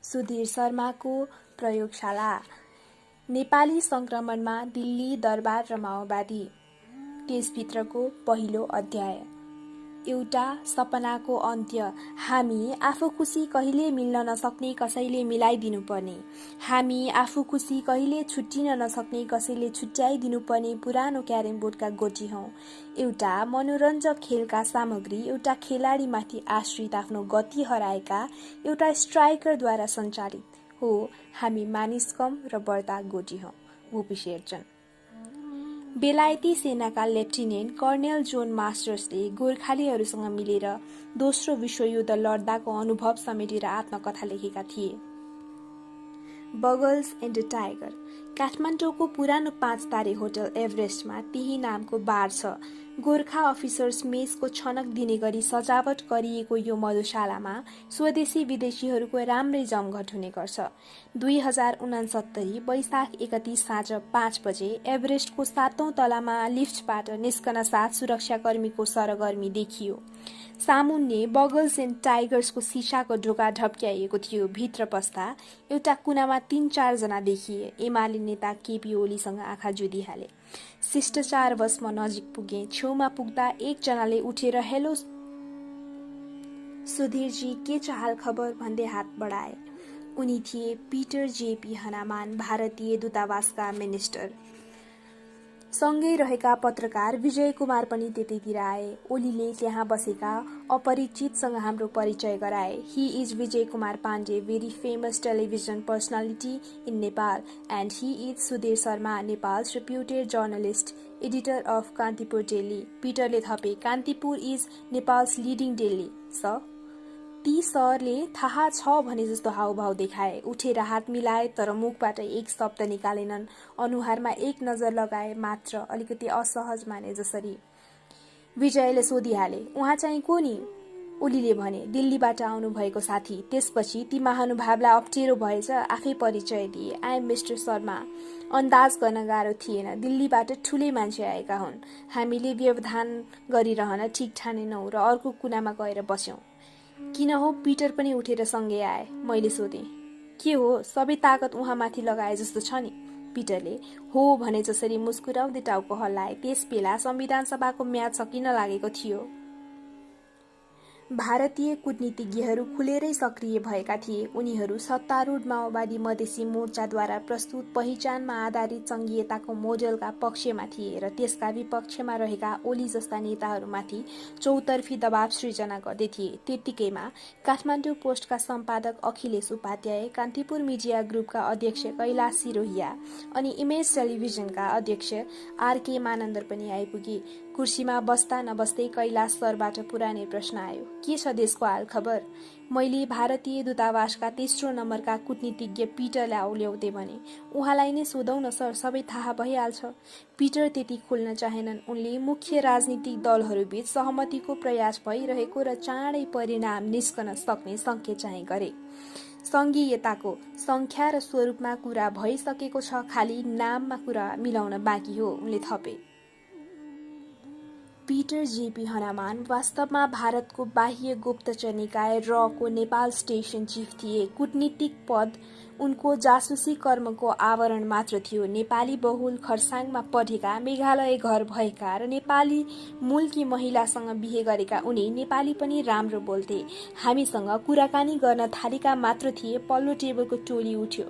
सुधीर शर्माको प्रयोगशाला। नेपाली संक्रमणमा दिल्ली दरबार र माओवादी। त्यसभित्रको पहिलो अध्याय। एउटा सपनाको अन्त्य। हामी आफू खुसी कहिले मिल्न नसक्ने कसैले मिलाइदिनु पर्ने, हामी आफू खुसी कहिले छुट्टिन नसक्ने कसैले छुट्याइदिनु पर्ने पुरानो क्यारम बोर्डका गोटी हौं। एउटा मनोरञ्जक खेलका सामग्री, एउटा खेलाडीमाथि आश्रित आफ्नो गति हराएका एउटा स्ट्राइकरद्वारा सञ्चालित हो। हामी मानिस कम र बढ्ता गोटी हौं। भूपी शेरचन। बेलायती सेनाका लेफ्टिनेन्ट कर्नेल जोन मास्टर्सले गोर्खालीहरूसँग मिलेर दोस्रो विश्वयुद्ध लड्दाको अनुभव समेटेर आत्मकथा लेखेका थिए। बगल्स एन्ड टाइगर। काठमाडौँको पुरानो 5 तारे होटल एभरेस्टमा त्यही नामको बार छ। गोर्खा अफिसर्स मेसको छनक दिने गरी सजावट गरिएको यो मधुशालामा स्वदेशी विदेशीहरूको राम्रै जमघट हुने गर्छ। 2069 वैशाख 31 साँझ 5 बजे एभरेस्टको 7औं तलामा लिफ्टबाट निस्कन साथ सुरक्षाकर्मीको सरगर्मी देखियो। सामुन्ने बगल्स एन्ड टाइगर्सको सिसाको ढोका ढप्क्याइएको थियो। भित्र पस्दा एउटा कुनामा 3-4 जना देखिए। एमाले नेता केपी ओलीसँग आँखा जुधिहाले। शिष्टाचारवश म नजिक पुगे। छेउमा पुग्दा एकजनाले उठेर हेलो सुधीरजी, के छ हाल खबर भन्दै हात बढाए। उनी थिए पिटर जेपी हनामान, भारतीय दूतावासका मिनिस्टर। सँगै रहेका पत्रकार विजय कुमार पनि त्यतैतिर आए। ओलीले त्यहाँ बसेका अपरिचितसँग हाम्रो परिचय गराए। He is Vijay Kumar Pandey, very famous television personality in Nepal, and he is Sudhir Sharma, Nepal's reputed journalist, editor of Kantipur daily. पिटरले थपे, Kantipur is Nepal's leading daily sir. ती सरले थाहा छ भने जस्तो हाउभाउ देखाए। उठेर हात मिलाए तर मुखबाट एक शब्द निकालेनन्। अनुहारमा एक नजर लगाए मात्र, अलिकति असहज माने जसरी। विजयले सोधिहाले, उहाँ चाहिँ को नि? ओलीले भने, दिल्लीबाट आउनु भएको साथी। त्यसपछि ती महानुभावलाई अप्ठ्यारो भएछ, आफै परिचय दिए। I am mister Sharma. अन्दाज गर्न गाह्रो थिएन, दिल्लीबाट ठूलै मान्छे आएका हुन्। हामीले व्यवधान गरिरहन ठिक ठानेनौं र अर्को कुनामा गएर बस्यौं। किन हो? पिटर पनि उठेर सँगै आए। मैले सोधेँ, के हो, सबै ताकत उहाँमाथि लगाए जस्तो छ नि? पिटरले हो भने जसरी मुस्कुराउँदै टाउको हल्लाए। त्यस बेला संविधान सभाको म्याद सकिन लागेको थियो। भारतीय कूटनीतिज्ञहरू खुलेरै सक्रिय भएका थिए। उनीहरू सत्तारूढ माओवादी मधेसी मोर्चाद्वारा प्रस्तुत पहिचानमा आधारित संघीयताको मोडेलका पक्षमा थिए र त्यसका विपक्षमा रहेका ओली जस्ता नेताहरूमाथि चौतर्फी दबाव सृजना गर्दै थिए। त्यतिकैमा काठमाडौँ पोस्टका सम्पादक अखिलेश उपाध्याय, कान्तिपुर मिडिया ग्रुपका अध्यक्ष कैलाश सिरोहिया अनि इमेज टेलिभिजनका अध्यक्ष आरके मानन्दर पनि आइपुगे। कुर्सीमा बस्दा नबस्दै कैलाश सरबाट पुरानै प्रश्न आयो, के छ देशको हाल खबर? मैले भारतीय दूतावासका तेस्रो नम्बरका कूटनीतिज्ञ पिटरलाई औल्याउँदै भने, उहाँलाई नै सोधौं न सर, सबै थाहा भइहाल्छ। पिटर त्यति खोल्न चाहेनन्। उनले मुख्य राजनीतिक दलहरूबीच सहमतिको प्रयास भइरहेको र चाँडै परिणाम निस्कन सक्ने संकेत चाहिँ गरे। संघीयताको संख्या र स्वरूपमा कुरा भइसकेको छ, खालि नाममा कुरा मिलाउन बाँकी हो, उनले थपे। पिटर जेपी हनामान वास्तवमा भारतको बाह्य गुप्तचर निकाय रको नेपाल स्टेशन चिफ थिए। कूटनीतिक पद उनको जासुसी कर्मको आवरण मात्र थियो। नेपाली बहुल खरसाङमा पढेका, मेघालय घर भएका र नेपाली मूलकी महिलासँग बिहे गरेका उनी नेपाली पनि राम्रो बोल्थे। हामीसँग कुराकानी गर्न थालेका मात्र थिए, पल्लो टेबलको टोली उठ्यो।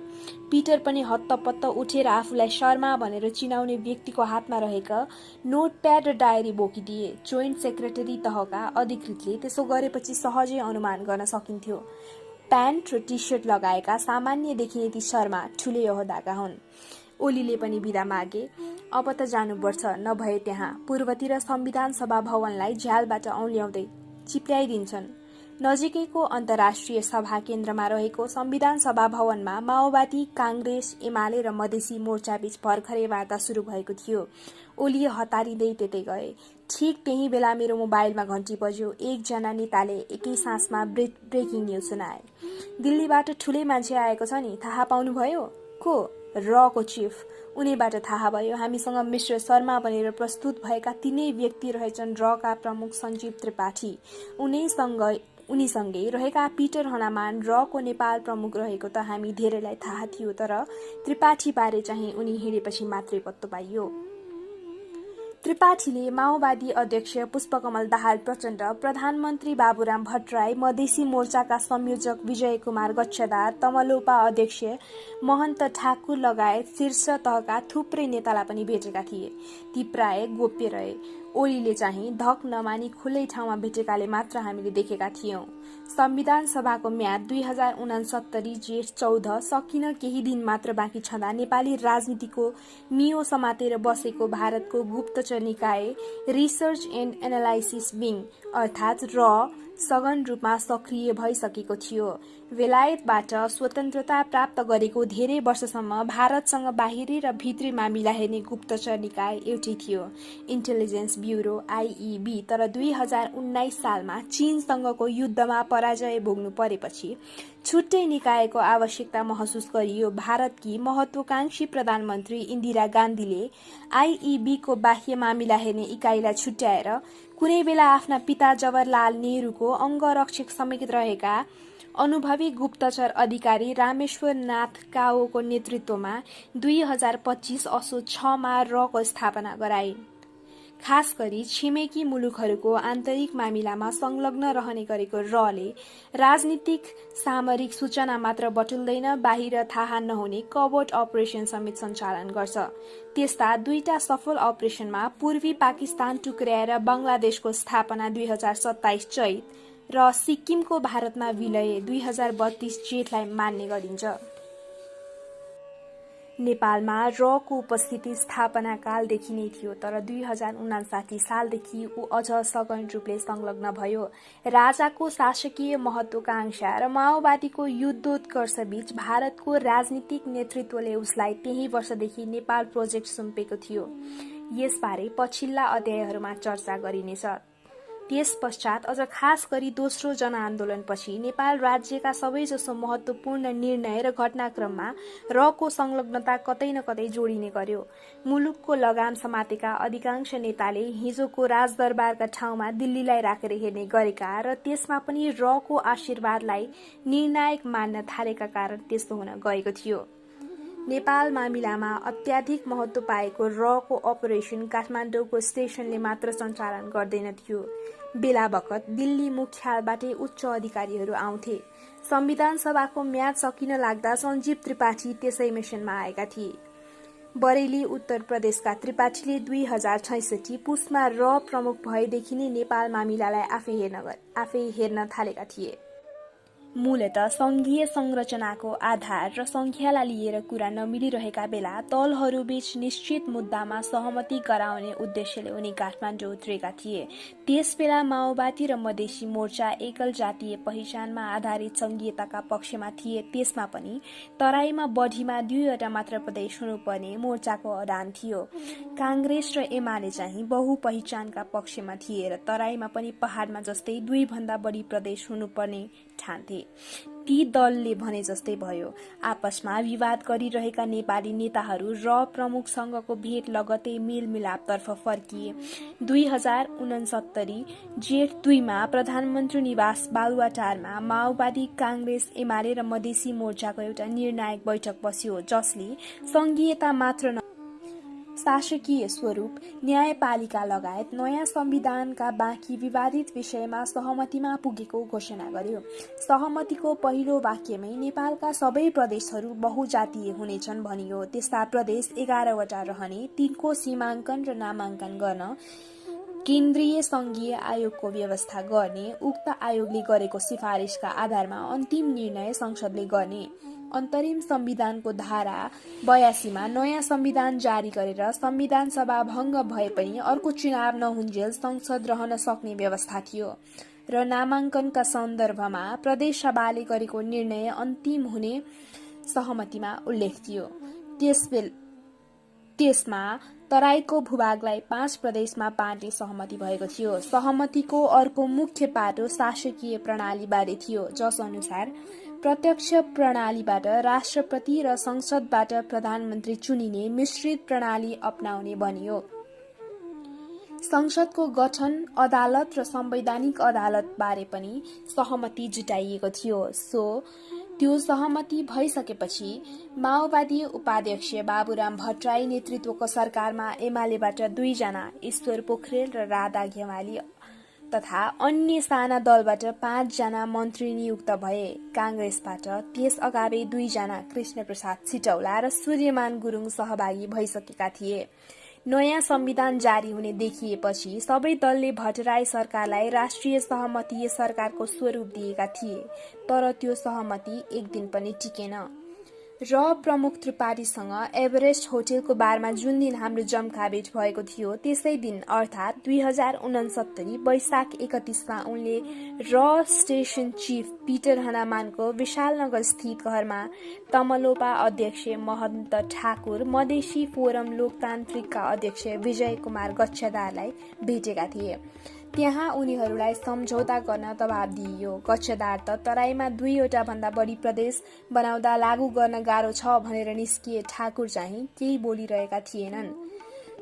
पिटर पनि हत्तपत्त उठेर आफूलाई शर्मा भनेर चिनाउने व्यक्तिको हातमा रहेका नोटप्याड र डायरी बोकिदिए। जोइन्ट सेक्रेटरी तहका अधिकृतले त्यसो गरेपछि सहजै अनुमान गर्न सकिन्थ्यो। प्यान्ट र टी सर्ट लगाएका सामान्य देखिने ती शर्मा ठूलै ओहदाका हुन्। ओलीले पनि बिदा मागे। अब त जानुपर्छ, नभए त्यहाँ पूर्वतिर संविधान सभा भवनलाई झ्यालबाट औल्याउँदै चिप्ल्याइदिन्छन्। नजिकैको अन्तर्राष्ट्रिय सभा केन्द्रमा रहेको संविधान सभा भवनमा माओवादी, कांग्रेस, एमाले र मधेसी मोर्चाबीच भर्खरै वार्ता शुरू भएको थियो। ओली हतारिँदै त्यतै गए। ठिक त्यही बेला मेरो मोबाइलमा घण्टी बज्यो। एकजना नेताले एकै सासमा ब्रेकिङ न्यूज सुनाए। दिल्लीबाट ठूलै मान्छे आएको छ नि, थाहा पाउनुभयो? को? रको चिफ। उनीबाट थाहा भयो हामीसँग मिस्टर शर्मा भनेर प्रस्तुत भएका तीनै व्यक्ति रहेछन् रका प्रमुख सञ्जीव त्रिपाठी। उनैसँग उनीसँगै रहेका पिटर हनुमान रको नेपाल प्रमुख रहेको त हामी धेरैलाई थाहा थियो, तर त्रिपाठी बारे चाहिँ उनी हिँडेपछि मात्रै पत्तो पाइयो। त्रिपाठीले माओवादी अध्यक्ष पुष्पकमल दाहाल प्रचण्ड, प्रधानमन्त्री बाबुराम भट्टराई, मधेसी मोर्चाका संयोजक विजय कुमार गच्छदार, तमलोपा अध्यक्ष महन्त ठाकुर लगायत शीर्ष तहका थुप्रै नेतालाई पनि भेटेका थिए। ती प्राय गोप्य रहे। ओलीले चाहिँ धक नमानी खुलै ठाउँमा भेटेकाले मात्र हामीले देखेका थियौं। संविधान सभाको म्याद 2069 जेठ 14 सकिन केही दिन मात्र बाँकी छँदा नेपाली राजनीतिको मियो समातेर बसेको भारतको गुप्तचर निकाय रिसर्च एन्ड एनालाइसिस विङ अर्थात् र सघन रूपमा सक्रिय भइसकेको थियो। बेलायतबाट स्वतन्त्रता प्राप्त गरेको धेरै वर्षसम्म भारतसँग बाहिरी र भित्री मामिला हेर्ने गुप्तचर निकाय एउटै थियो, इन्टेलिजेन्स ब्युरो आइइबी। तर 2019 सालमा चीनसँगको युद्धमा पराजय भोग्नु परेपछि छुट्टै निकायको आवश्यकता महसुस गरियो। भारतकी महत्वाकांक्षी प्रधानमन्त्री इन्दिरा गान्धीले आइइबीको बाह्य मामिला हेर्ने इकाइलाई छुट्याएर कुनै बेला आफ्ना पिता जवाहरलाल नेहरूको अङ्गरक्षक समेत रहेका अनुभवी गुप्तचर अधिकारी रामेश्वर नाथ काओको नेतृत्वमा 2025 असोज 6 मा रको स्थापना गराइन्। खास गरी छिमेकी मुलुकहरूको आन्तरिक मामिलामा संलग्न रहने गरेको रले राजनीतिक सामरिक सूचना मात्र बटुल्दैन, बाहिर थाहा नहुने कभर्ट अपरेसन समेत सञ्चालन गर्छ। त्यस्ता दुईटा सफल अपरेसनमा पूर्वी पाकिस्तान टुक्र्याएर बङ्गलादेशको स्थापना 2027 चैत र सिक्किमको भारतमा विलय 2032 जेठलाई मान्ने गरिन्छ। नेपालमा रको उपस्थिति स्थापना कालदेखि नै थियो, तर 2059 सालदेखि ऊ अझ सघन रूपले संलग्न भयो। राजाको शासकीय महत्वाकांक्षा र माओवादीको युद्धोत्कर्षबीच भारतको राजनीतिक नेतृत्वले उसलाई त्यही वर्षदेखि नेपाल प्रोजेक्ट सुम्पेको थियो। यसबारे पछिल्ला अध्यायहरूमा चर्चा गरिनेछ। त्यस पश्चात अझ खास गरी दोस्रो जनआन्दोलनपछि नेपाल राज्यका सबैजसो महत्वपूर्ण निर्णय र घटनाक्रममा रको संलग्नता कतै न कतै जोडिने गर्यो। मुलुकको लगाम समातेका अधिकांश नेताले हिजोको राजदरबारका ठाउँमा दिल्लीलाई राखेर हेर्ने गरेका र त्यसमा पनि रको आशीर्वादलाई निर्णायक मान्न थालेका कारण त्यस्तो हुन गएको थियो। नेपाल मामिलामा अत्याधिक महत्व पाएको रको अपरेसन काठमाडौँको स्टेशनले मात्र सञ्चालन गर्दैन थियो। बेला बखत दिल्ली मुख्यालयबाटै उच्च अधिकारीहरू आउँथे। संविधान सभाको म्याद सकिन लाग्दा सञ्जीव त्रिपाठी त्यसै मिसनमा आएका थिए। बरेली उत्तर प्रदेशका त्रिपाठीले 2066 पुसमा र प्रमुख भएदेखि नै नेपाल मामिलालाई आफै हेर्न थालेका थिए। मूलतः संघीय संरचनाको आधार र संख्यालाई लिएर कुरा नमिलिरहेका बेला दलहरूबीच निश्चित मुद्दामा सहमति गराउने उद्देश्यले उनी काठमाडौँ उत्रेका थिए। त्यसबेला माओवादी र मधेसी मोर्चा एकल जातीय पहिचानमा आधारित संघीयताका पक्षमा थिए। त्यसमा पनि तराईमा बढीमा 2वटा मात्र प्रदेश हुनुपर्ने मोर्चाको अडान थियो। कांग्रेस र एमाले चाहिँ बहु पहिचानका पक्षमा थिए र तराईमा पनि पहाडमा जस्तै 2 भन्दा बढी प्रदेश हुनुपर्ने ठान्थे। ती दलले भने जस्तै भयो। आपसमा विवाद गरिरहेका नेपाली नेताहरू र प्रमुखसँगको भेट लगतै मेलमिलापतर्फ फर्किए। 2069 जेठ 2 मा प्रधानमन्त्री निवास बालुवाटारमा माओवादी, कांग्रेस, एमाले र मधेसी मोर्चाको एउटा निर्णायक बैठक बस्यो, जसले संघीयता मात्र न शासकीय स्वरूप, न्यायपालिका लगायत नयाँ संविधानका बाँकी विवादित विषयमा सहमतिमा पुगेको घोषणा गर्यो। सहमतिको पहिलो वाक्यमै नेपालका सबै प्रदेशहरू बहुजातीय हुनेछन् भनियो। त्यस्ता प्रदेश 11वटा रहने, तिनको सीमाङ्कन र नामाङ्कन गर्न केन्द्रीय संघीय आयोगको व्यवस्था गर्ने, उक्त आयोगले गरेको सिफारिसका आधारमा अन्तिम निर्णय संसदले गर्ने, अन्तरिम संविधानको धारा 82 मा नयाँ संविधान जारी गरेर संविधान सभा भंग भए पनि अर्को चुनाव नहुन्जेल संसद रहन सक्ने व्यवस्था थियो र नामाङ्कनका सन्दर्भमा प्रदेश सभाले गरेको निर्णय अन्तिम हुने सहमतिमा उल्लेख थियो। त्यसमा तराईको भूभागलाई 5 प्रदेशमा बाँड्ने सहमति भएको थियो। सहमतिको अर्को मुख्य पाटो शासकीय प्रणालीबारे थियो, जस अनुसार प्रत्यक्ष प्रणालीबाट राष्ट्रपति र संसदबाट प्रधानमन्त्री चुनिने मिश्रित प्रणाली अपनाउने भनियो। संसदको गठन, अदालत र संवैधानिक अदालत बारे पनि सहमति जुटाइएको थियो। त्यो सहमति भइसकेपछि माओवादी उपाध्यक्ष बाबुराम भट्टराई नेतृत्वको सरकारमा एमालेबाट 2 जना, ईश्वर पोखरेल र राधा घेवाली तथा अन्य साना दलबाट 5 जना मन्त्री नियुक्त भए। कांग्रेसबाट त्यस अगावै 2 जना, कृष्णप्रसाद सिटौला र सूर्यमान गुरुङ सहभागी भइसकेका थिए। नयाँ संविधान जारी हुने देखिएपछि सबै दलले भट्टराई सरकारलाई राष्ट्रिय सहमतीय सरकारको स्वरूप दिएका थिए, तर त्यो सहमति एक दिन पनि टिकेन। र प्रमुख त्रिपाठीसँग एभरेस्ट होटेलको बारमा जुन दिन हाम्रो जमघाभेट भएको थियो, त्यसै दिन अर्थात् 2069 वैशाख 31मा उनले र स्टेशन चिफ पिटर हनामानको विशालनगर स्थित घरमा तमलोपा अध्यक्ष महन्त ठाकुर, मधेसी फोरम लोकतान्त्रिकका अध्यक्ष विजय कुमार गच्छदारलाई भेटेका थिए। त्यहाँ उनीहरूलाई सम्झौता गर्न दबाब दिइयो। गच्छदार त तराईमा 2 भन्दा बढी प्रदेश बनाउँदा लागू गर्न गाह्रो छ भनेर निस्किए ठाकुर चाहिँ केही बोलिरहेका थिएनन्।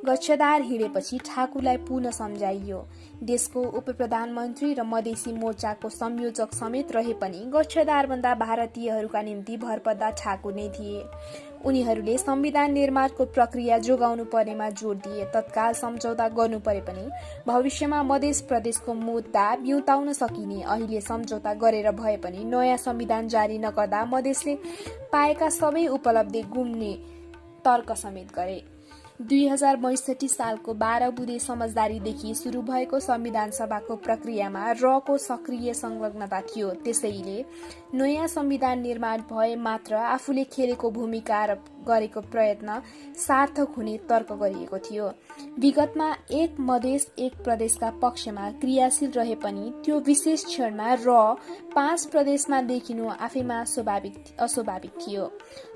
गच्छदार हिँडेपछि ठाकुरलाई पुनः सम्झाइयो। देशको उपप्रधानमन्त्री र मधेसी मोर्चाको संयोजक समेत रहे पनि गच्छदारभन्दा भारतीयहरूका निम्ति भरपर्दा ठाकुर नै थिए। उनीहरूले संविधान निर्माणको प्रक्रिया जोगाउनु पर्नेमा जोड दिए। तत्काल सम्झौता गर्नु परे पनि भविष्यमा मधेस प्रदेशको मुद्दा बिउताउन सकिने। अहिले सम्झौता गरेर भए पनि नयाँ संविधान जारी नगर्दा मधेसले पाएका सबै उपलब्धि गुम्ने तर्क समेत गरे। 2062 सालको 12 बुँदे समझदारीदेखि सुरु भएको संविधान सभाको प्रक्रियामा रको सक्रिय संलग्नता थियो। त्यसैले नयाँ संविधान निर्माण भए मात्र आफूले खेलेको भूमिका र गरेको प्रयत्न सार्थक हुने तर्क गरिएको थियो। विगतमा एक मधेस एक प्रदेशका पक्षमा क्रियाशील रहे पनि त्यो विशेष क्षणमा र 5 प्रदेशमा देखिनु आफैमा अस्वाभाविक थियो।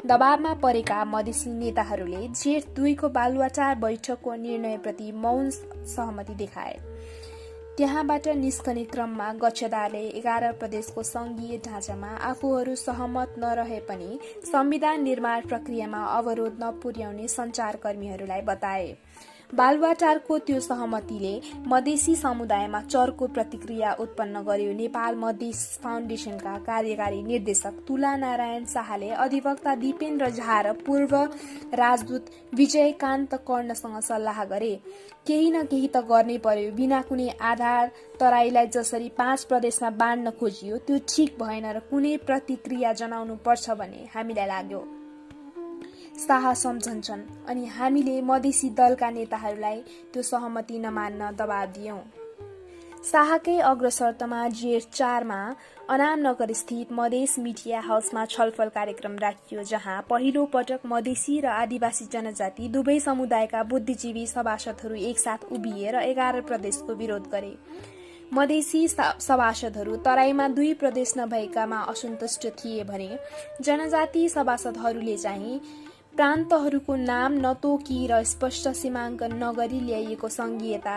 दबावमा परेका मधेसी नेताहरूले जेठ 2 को बालुवाटार बैठकको निर्णयप्रति मौन सहमति देखाए। त्यहाँबाट निस्कने क्रममा गच्छदारले 11 प्रदेशको संघीय ढाँचामा आफूहरू सहमत नरहे पनि संविधान निर्माण प्रक्रियामा अवरोध नपुर्याउने सञ्चारकर्मीहरूलाई बताए। बालुवाटारको त्यो सहमतिले मधेसी समुदायमा चर्को प्रतिक्रिया उत्पन्न गर्यो। नेपाल मधेस फाउन्डेसनका कार्यकारी निर्देशक तुला नारायण शाहले अधिवक्ता दीपेन्द्र झा र पूर्व राजदूत विजयकान्त कर्णसँग सल्लाह गरे। केही न केही त गर्नै पर्यो। बिना कुनै आधार तराईलाई जसरी 5 प्रदेशमा बाँड्न खोजियो त्यो ठिक भएन र कुनै प्रतिक्रिया जनाउनु पर्छ भन्ने हामीलाई लाग्यो। शाह सम्झन्छन् अनि हामीले मधेसी दलका नेताहरूलाई त्यो सहमति नमान्न दबाब दियौं। शाहकै अग्रसरमा जेठ 4 मा अनामनगर स्थित मधेस मिडिया हाउसमा छलफल कार्यक्रम राखियो, जहाँ पहिलो पटक मधेसी र आदिवासी जनजाति दुवै समुदायका बुद्धिजीवी सभासदहरू एकसाथ उभिए र 11 प्रदेशको विरोध गरे। मधेसी सभासदहरू तराईमा 2 प्रदेश नभएकामा असन्तुष्ट थिए भने जनजाति सभासदहरूले चाहिँ प्रान्तहरूको नाम नतोकी र स्पष्ट सीमाङ्कन नगरी ल्याइएको संघीयता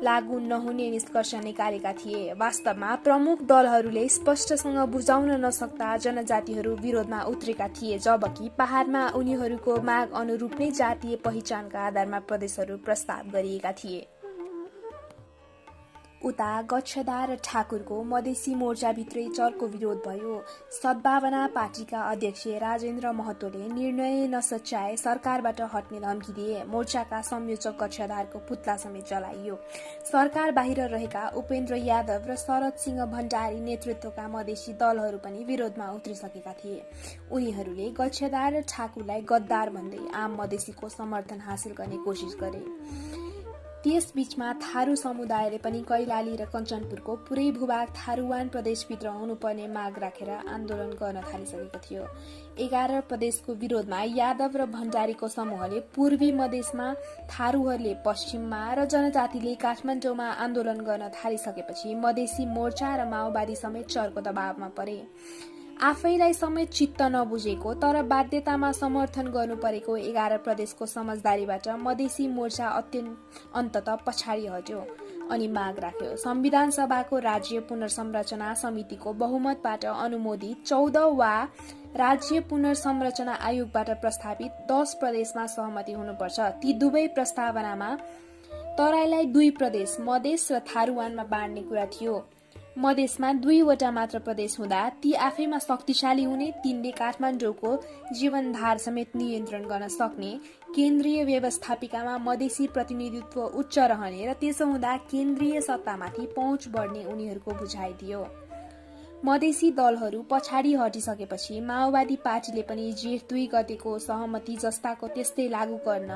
लागू नहुने निष्कर्ष निकालेका थिए। वास्तवमा प्रमुख दलहरूले स्पष्टसँग बुझाउन नसक्दा जनजातिहरू विरोधमा उत्रेका थिए, जबकि पहाडमा उनीहरूको माग अनुरूप नै जातीय पहिचानका आधारमा प्रदेशहरू प्रस्ताव गरिएका थिए। उता गच्छदार र ठाकुरको मधेसी मोर्चाभित्रै चर्को विरोध भयो। सद्भावना पार्टीका अध्यक्ष राजेन्द्र महतोले निर्णय नसच्याए सरकारबाट हट्ने धम्की दिए। मोर्चाका संयोजक गच्छदारको पुतला समेत जलाइयो। सरकार बाहिर रहेका उपेन्द्र यादव र शरद सिंह भण्डारी नेतृत्वका मधेसी दलहरू पनि विरोधमा उत्रिसकेका थिए। उनीहरूले गच्छदार र ठाकुरलाई गद्दार भन्दै आम मधेसीको समर्थन हासिल गर्ने कोसिस गरे। त्यसबीचमा थारू समुदायले पनि कैलाली र कञ्चनपुरको पुरै भूभाग थारूवान प्रदेशभित्र हुनुपर्ने माग राखेर आन्दोलन गर्न थालिसकेको थियो। 11 प्रदेशको विरोधमा यादव र भण्डारीको समूहले पूर्वी मधेसमा, थारूहरूले पश्चिममा र जनजातिले काठमाडौँमा आन्दोलन गर्न थालिसकेपछि मधेसी मोर्चा र माओवादी समेत चर्को दबावमा परे। आफैलाई समेत चित्त नबुझेको तर बाध्यतामा समर्थन गर्नु परेको 11 प्रदेशको समझदारीबाट मधेसी मोर्चा अन्तत पछाडि हट्यो अनि माग राख्यो। संविधान सभाको राज्य पुनर्संरचना समितिको बहुमतबाट अनुमोदित 14 वा राज्य पुनर्संरचना आयोगबाट प्रस्तावित 10 प्रदेशमा सहमति हुनुपर्छ। ती दुवै प्रस्तावनामा तराईलाई 2 प्रदेश मधेस र थारुवानमा बाँड्ने कुरा थियो। मधेसमा 2वटा मात्र प्रदेश हुँदा ती आफैमा शक्तिशाली हुने, तिनले काठमाडौँको जीवनधार समेत नियन्त्रण गर्न सक्ने, केन्द्रीय व्यवस्थापिकामा मधेसी प्रतिनिधित्व उच्च रहने र त्यसो हुँदा केन्द्रीय सत्तामाथि पहुँच बढ्ने उनीहरूको बुझाइ थियो। मधेसी दलहरू पछाडि हटिसकेपछि माओवादी पार्टीले पनि जेठ 2 गतेको सहमति जस्ताको त्यस्तै लागू गर्न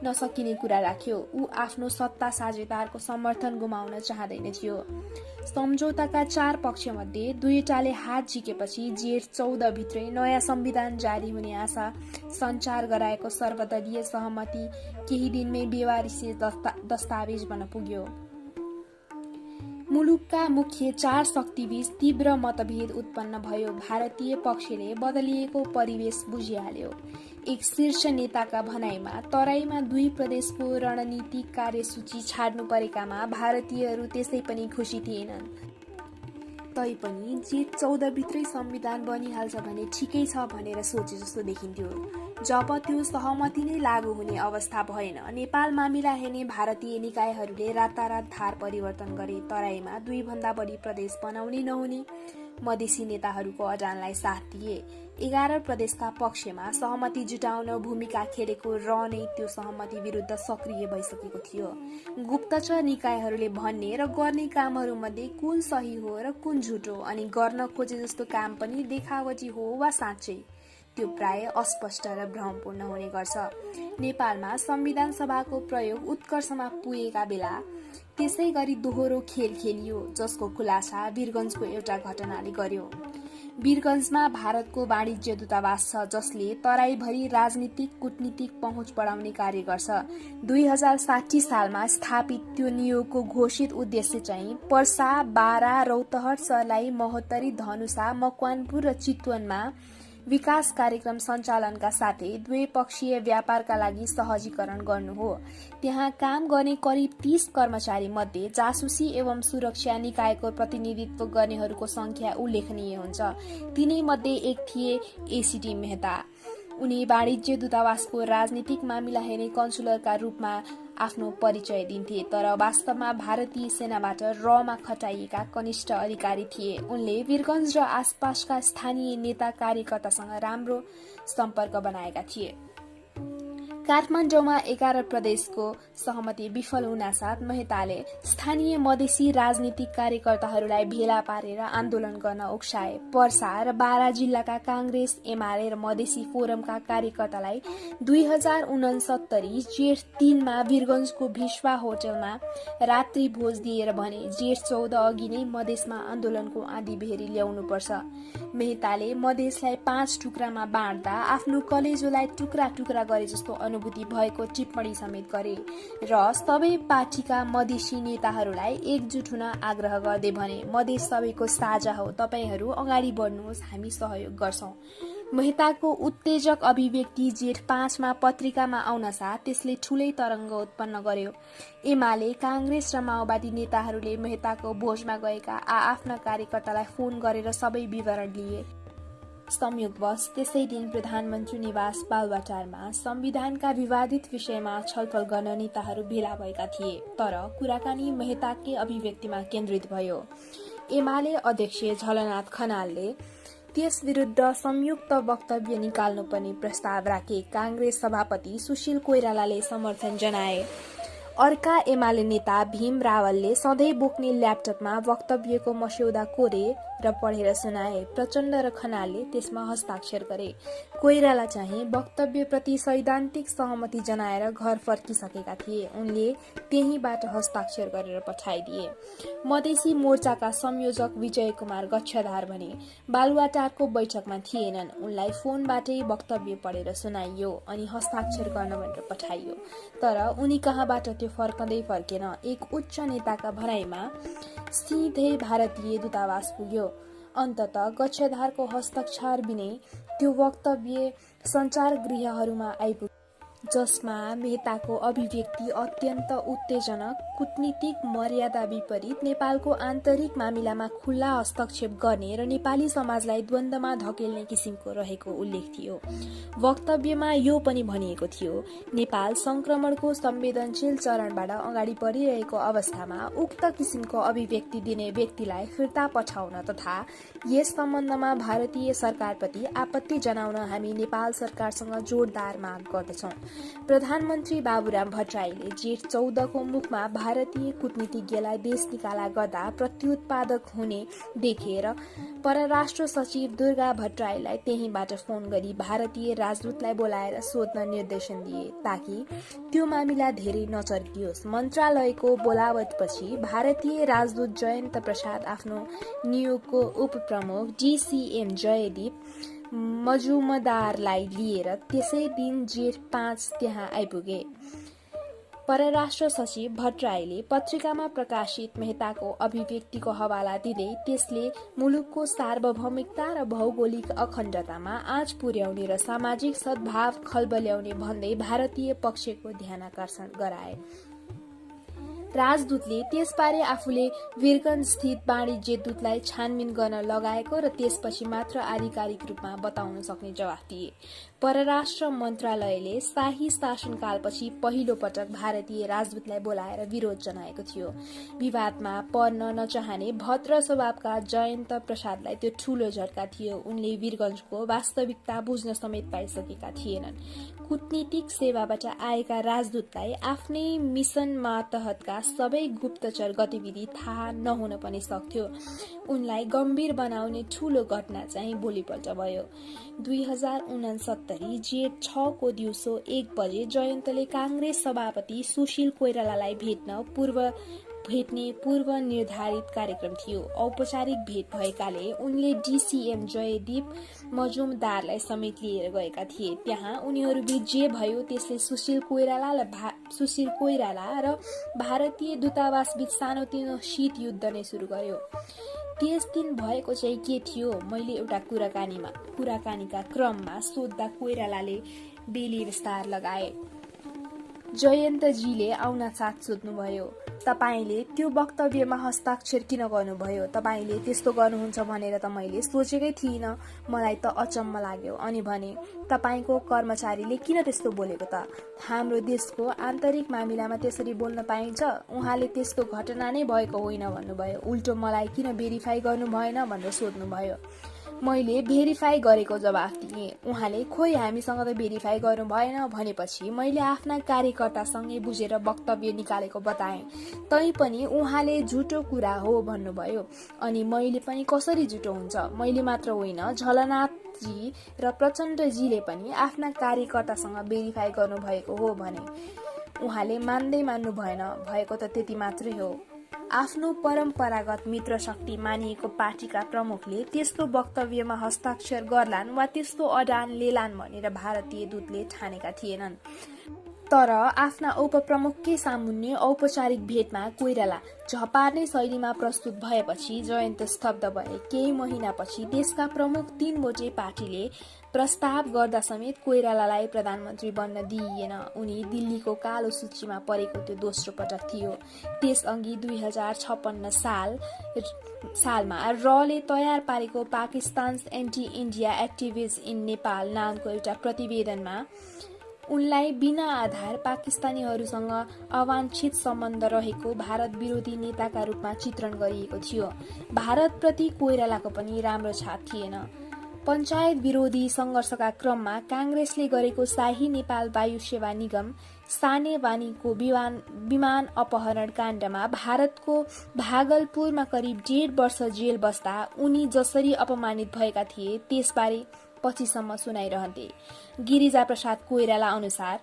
नसकिने कुरा राख्यो। ऊ आफ्नो सत्ता साझेदारको समर्थन गुमाउन चाहँदैन थियो। सम्झौताका 4 पक्षमध्ये 2टाले हात झिकेपछि जेठ 14 भित्रै नयाँ संविधान जारी हुने आशा सञ्चार गराएको सर्वदलीय सहमति केही दिनमै बेवारिसे दस्तावेज बन्न पुग्यो। मुलुकका मुख्य 4 शक्तिबीच तीव्र मतभेद उत्पन्न भयो। भारतीय पक्षले बदलिएको परिवेश बुझिहाल्यो। एक शीर्ष नेताका भनाइमा तराईमा 2 प्रदेशको रणनीतिक कार्यसूची छाड्नु परेकामा भारतीयहरू त्यसै पनि खुसी थिएनन्। तैपनि जेठ 14 भित्रै संविधान बनिहाल्छ भने ठिकै छ भनेर सोचे जस्तो देखिन्थ्यो। जब त्यो सहमति नै लागू हुने अवस्था भएन, नेपाल मामिला हेर्ने भारतीय निकायहरूले रातारात धार परिवर्तन गरे। तराईमा 2 भन्दा बढी प्रदेश बनाउने नहुने मधेसी नेताहरूको अडानलाई साथ दिए। 11 प्रदेशका पक्षमा सहमति जुटाउन भूमिका खेलेको र नै त्यो सहमति विरुद्ध सक्रिय भइसकेको थियो। गुप्तचर निकायहरूले भन्ने र गर्ने कामहरूमध्ये कुन सही हो र कुन झुटो, अनि गर्न खोजे जस्तो काम पनि देखावटी हो वा साँच्चै, त्यो प्राय अस्पष्ट र भ्रमपूर्ण हुने गर्छ। नेपालमा संविधान सभाको प्रयोग उत्कर्षमा पुगेका बेला त्यसै गरी दोहोरो खेल खेलियो, जसको खुलासा वीरगञ्जको एउटा घटनाले गर्यो। वीरगञ्जमा भारतको वाणिज्य दूतावास छ, जसले तराईभरि राजनीतिक कूटनीतिक पहुँच बढाउने कार्य गर्छ। 2060 सालमा स्थापित त्यो नियोगको घोषित उद्देश्य चाहिँ पर्सा, बारा, रौतहट, सर्लाही, महोत्तरी, धनुषा, मकवानपुर र चितवनमा विकास कार्यक्रम सञ्चालनका साथै द्विपक्षीय व्यापारका लागि सहजीकरण गर्नु हो। त्यहाँ काम गर्ने करिब 30 कर्मचारी मध्ये जासुसी एवं सुरक्षा निकायको प्रतिनिधित्व गर्नेहरूको संख्या उल्लेखनीय हुन्छ। तिनै मध्ये एक थिए एसीटी मेहता। उनी वाणिज्य दूतावासको राजनीतिक मामिला हेर्ने कन्सुलरका रूपमा आफ्नो परिचय दिन्थे, तर वास्तवमा भारतीय सेनाबाट रमा खटाइएका कनिष्ठ अधिकारी थिए। उनले वीरगञ्ज र आसपासका स्थानीय नेता कार्यकर्तासँग राम्रो सम्पर्क बनाएका थिए। काठमाडौँमा 11 प्रदेशको सहमति विफल हुनासाथ मेहताले स्थानीय मधेसी राजनीतिक कार्यकर्ताहरूलाई भेला पारेर आन्दोलन गर्न उक्साए। पर्सा र बारा जिल्लाका कांग्रेस, एमाले र मधेसी फोरमका कार्यकर्तालाई 2069 जेठ 3 मा वीरगञ्जको भिस्वा होटलमा रात्रि भोज दिएर भने जेठ 14 अघि नै मधेसमा आन्दोलनको आँधी बेहोरी ल्याउनुपर्छ। मेहताले मधेसलाई 5 टुक्रामा बाँड्दा आफ्नो कलेजोलाई टुक्रा टुक्रा गरे जस्तो अनुभूति भएको टिप्पणी समेत गरे र सबै पार्टीका मधेसी नेताहरूलाई एकजुट हुन आग्रह गर्दै भने मधेस सबैको साझा हो, तपाईहरू अगाडि बढ्नुहोस्, हामी सहयोग गर्छौं। मेहताको उत्तेजक अभिव्यक्ति जेठ 5 मा पत्रिकामा आउनसाथ त्यसले ठूलै तरंग उत्पन्न गर्यो। एमाले, कांग्रेस र माओवादी नेताहरूले मेहताको भोजमा गएका आफ्ना कार्यकर्तालाई फोन गरेर सबै विवरण लिए। संयोगवश त्यसै दिन प्रधानमन्त्री निवास बालुवाटारमा संविधानका विवादित विषयमा छलफल गर्न नेताहरू भेला भएका थिए, तर कुराकानी मेहताकै अभिव्यक्तिमा केन्द्रित भयो। एमाले अध्यक्ष झलनाथ खनालले त्यस विरुद्ध संयुक्त वक्तव्य निकाल्नुपर्ने प्रस्ताव राखे। कांग्रेस सभापति सुशील कोइरालाले समर्थन जनाए। अर्का एमाले नेता भीम रावलले सधैँ बोक्ने ल्यापटपमा वक्तव्यको मस्यौदा कोरे र पढेर सुनाए। प्रचण्ड र खनालले त्यसमा हस्ताक्षर गरे। कोइराला चाहिँ वक्तव्यप्रति सैद्धान्तिक सहमति जनाएर घर फर्किसकेका थिए। उनले त्यहीबाट हस्ताक्षर गरेर पठाइदिए। मधेसी मोर्चाका संयोजक विजय कुमार गच्छधार भने बालुवाटारको बैठकमा थिएनन्। उनलाई फोनबाटै वक्तव्य पढेर सुनाइयो अनि हस्ताक्षर गर्न भनेर पठाइयो, तर उनी कहाँबाट त्यो फर्कँदै फर्केन। एक उच्च नेताका भनाइमा सिधै भारतीय दूतावास पुग्यो। अन्ततः गच्छधारको हस्ताक्षर बिनै त्यो वक्तव्य सञ्चार गृहहरूमा आइपुग्यो। जसमा मेहताको अभिव्यक्ति अत्यन्त उत्तेजनक, कूटनीतिक मर्यादा विपरीत नेपालको आन्तरिक मामिलामा खुल्ला हस्तक्षेप गर्ने र नेपाली समाजलाई द्वन्द्वमा धकेल्ने किसिमको रहेको उल्लेख थियो। वक्तव्यमा यो पनि भनिएको थियो, नेपाल संक्रमणको संवेदनशील चरणबाट अगाडि परिरहेको अवस्थामा उक्त किसिमको अभिव्यक्ति दिने व्यक्तिलाई फिर्ता पठाउन तथा यस सम्बन्धमा भारतीय सरकारप्रति आपत्ति जनाउन हामी नेपाल सरकारसँग जोरदार माग गर्दछौं। प्रधानमन्त्री बाबुराम भट्टराईले जेठ 14 को मुखमा भारतीय कूटनीतिज्ञलाई देश निकाला गर्दा प्रत्युत्पादक हुने देखेर परराष्ट्र सचिव दुर्गा भट्टराईलाई त्यहीबाट फोन गरी भारतीय राजदूतलाई बोलाएर सोध्न निर्देशन दिए ताकि त्यो मामिला धेरै नचर्कियोस्। मन्त्रालयको बोलावटपछि भारतीय राजदूत जयन्त प्रसाद आफ्नो नियोगको उपप्रमुख डीसीएम जयदीप मजुमदारलाई लिएर त्यसै दिन जेठ 5 त्यहाँ आइपुगे। परराष्ट्र सचिव भट्टराईले पत्रिकामा प्रकाशित मेहताको अभिव्यक्तिको हवाला दिँदै त्यसले मुलुकको सार्वभौमिकता र भौगोलिक अखण्डतामा आँच पुर्याउने र सामाजिक सद्भाव खलबल्याउने भन्दै भारतीय पक्षको ध्यानाकर्षण गराए। राजदूतले त्यसबारे आफूले वीरगञ्ज स्थित वाणिज्य दूतलाई छानबिन गर्न लगाएको र त्यसपछि मात्र आधिकारिक रूपमा बताउन सक्ने जवाफ दिए। परराष्ट्र मन्त्रालयले शाही शासनकालपछि पहिलो पटक भारतीय राजदूतलाई बोलाएर विरोध जनाएको थियो। विवादमा पर्न नचाहने भद्र स्वभावका जयन्त प्रसादलाई त्यो ठूलो झट्का थियो। उनले वीरगञ्जको वास्तविकता बुझ्न समेत पाइसकेका थिएनन्। कूटनीतिक सेवाबाट आएका राजदूतलाई आफ्नै मिशन मातहतका सबै गुप्तचर गतिविधि थाहा नहुन पनि सक्थ्यो। उनलाई गम्भीर बनाउने ठूलो घटना चाहिँ भोलिपल्ट भयो। 2069 जेठ 6 को दिउँसो 1 बजे जयन्तले कांग्रेस सभापति सुशील कोइरालालाई भेट्ने पूर्व निर्धारित कार्यक्रम थियो। औपचारिक भेट भएकाले उनले डीसीएम जयदीप मजुमदारलाई समेत लिएर गएका थिए। त्यहाँ उनीहरूबीच जे भयो त्यसले सुशील कोइराला र भारतीय दूतावासबीच सानोतिनो शीत युद्ध नै सुरु गर्यो। त्यस दिन भएको चाहिँ के थियो? मैले एउटा कुराकानीका क्रममा सोध्दा कोइरालाले बेली विस्तार लगाए। जयन्तजीले आउन साथ सोध्नुभयो, तपाईले त्यो वक्तव्यमा हस्ताक्षर किन गर्नुभयो? तपाईले त्यस्तो गर्नुहुन्छ भनेर त मैले सोचेकै थिइन। मलाई त अचम्म लाग्यो। अनि भने, तपाईको कर्मचारीले किन त्यस्तो बोलेको त? हाम्रो देशको आन्तरिक मामिलामा त्यसरी बोल्न पाइन्छ? उहाँले त्यस्तो घटना नै भएको होइन भन्नुभयो। उल्टो मलाई किन भेरिफाई गर्नु भएन भनेर सोध्नुभयो। मैले भेरिफाई गरेको जवाफ दिएँ। उहाँले खोइ हामीसँग त भेरिफाई गर्नु भएन भनेपछि मैले आफ्ना कार्यकर्तासँगै बुझेर वक्तव्य निकालेको बताएँ। तैपनि उहाँले झुटो कुरा हो भन्नुभयो। अनि मैले पनि कसरी झुटो हुन्छ? मैले मात्र होइन, झलनाथजी र प्रचण्डजीले पनि आफ्ना कार्यकर्तासँग भेरिफाई गर्नु भएको हो भने। उहाँले मान्नु भएन। भएको त त्यति मात्रै हो। आफ्नो परम्परागत मित्र शक्ति मानिएको पार्टीका प्रमुखले त्यस्तो वक्तव्यमा हस्ताक्षर गर्लान् वा त्यस्तो अडान लेलान् भनेर भारतीय दूतले ठानेका थिएनन्। तर आफ्ना उपप्रमुखकै सामुन्ने औपचारिक भेटमा कोइराला झपार्ने शैलीमा प्रस्तुत भएपछि जयन्त स्तब्ध भए। केही महिनापछि देशका प्रमुख 3 वटै पार्टीले प्रस्ताव गर्दा समेत कोइरालालाई प्रधानमन्त्री बन्न दिइएन। उनी दिल्लीको कालो सूचीमा परेको त्यो दोस्रो पटक थियो। त्यसअघि 2056 सालमा रले तयार पारेको Pakistan anti India activist in Nepal नामको एउटा प्रतिवेदनमा उनलाई बिना आधार पाकिस्तानीहरूसँग अवाञ्छित सम्बन्ध रहेको भारत विरोधी नेताका रूपमा चित्रण गरिएको थियो। भारतप्रति कोइरालाको पनि राम्रो छाप थिएन। पञ्चायत विरोधी संघर्षका क्रममा कांग्रेसले गरेको शाही नेपाल वायु सेवा निगम सानेवानीको विमान अपहरण काण्डमा भारतको भागलपुरमा करिब 1.5 वर्ष जेल बस्दा उनी जसरी अपमानित भएका थिए त्यसबारे पछिसम्म सुनाइरहन्थे। गिरिजा प्रसाद कोइराला अनुसार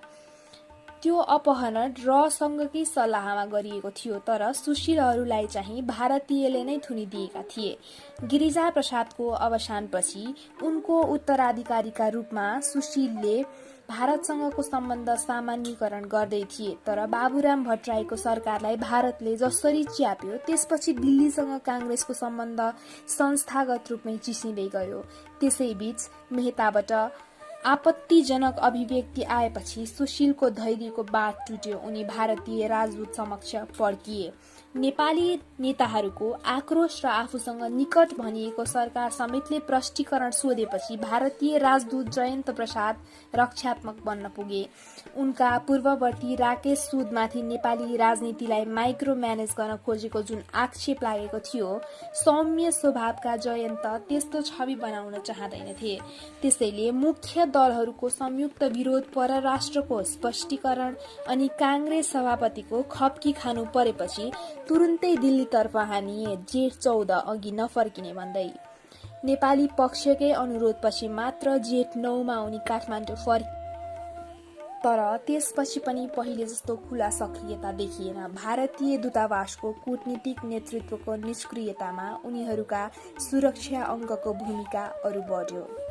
त्यो अपहरण रसँगकै सल्लाहमा गरिएको थियो, तर सुशीलहरूलाई चाहिँ भारतीयले नै थुनिदिएका थिए। गिरिजा प्रसादको अवसानपछि उनको उत्तराधिकारीका रूपमा सुशीलले भारतसँगको सम्बन्ध सामान्यीकरण गर्दै थिए। तर बाबुराम भट्टराईको सरकारलाई भारतले जसरी च्याप्यो त्यसपछि दिल्लीसँग कांग्रेसको सम्बन्ध संस्थागत रूपमै चिसिँदै गयो। त्यसैबीच मेहताबाट आपत्तिजनक अभिव्यक्ति आएपछि सुशीलको धैर्यको बाँध टुट्यो। उनी भारतीय राजदूत समक्ष पड्किए। नेपाली नेताहरूको आक्रोश र आफूसँग निकट भनिएको सरकार समेतले प्रष्टीकरण सोधेपछि भारतीय राजदूत जयन्त प्रसाद रक्षात्मक बन्न पुगे। उनका पूर्ववर्ती राकेश सुदमाथि नेपाली राजनीतिलाई माइक्रो म्यानेज गर्न खोजेको जुन आक्षेप लागेको थियो, सौम्य स्वभावका जयन्त त्यस्तो छवि बनाउन चाहँदैनथे। त्यसैले मुख्य दलहरूको संयुक्त विरोध, परराष्ट्रको स्पष्टीकरण अनि कांग्रेस सभापतिको खप्की खानु परेपछि तुरुन्तै दिल्लीतर्फ हानिए, जेठ 14 अघि नफर्किने भन्दै। नेपाली पक्षकै अनुरोधपछि मात्र जेठ 9 मा उनी काठमाडौँ फर्के। तर त्यसपछि पनि पहिले जस्तो खुला सक्रियता देखिएन। भारतीय दूतावासको कूटनीतिक नेतृत्वको निष्क्रियतामा उनीहरूका सुरक्षा अङ्गको भूमिका अरु बढ्यो।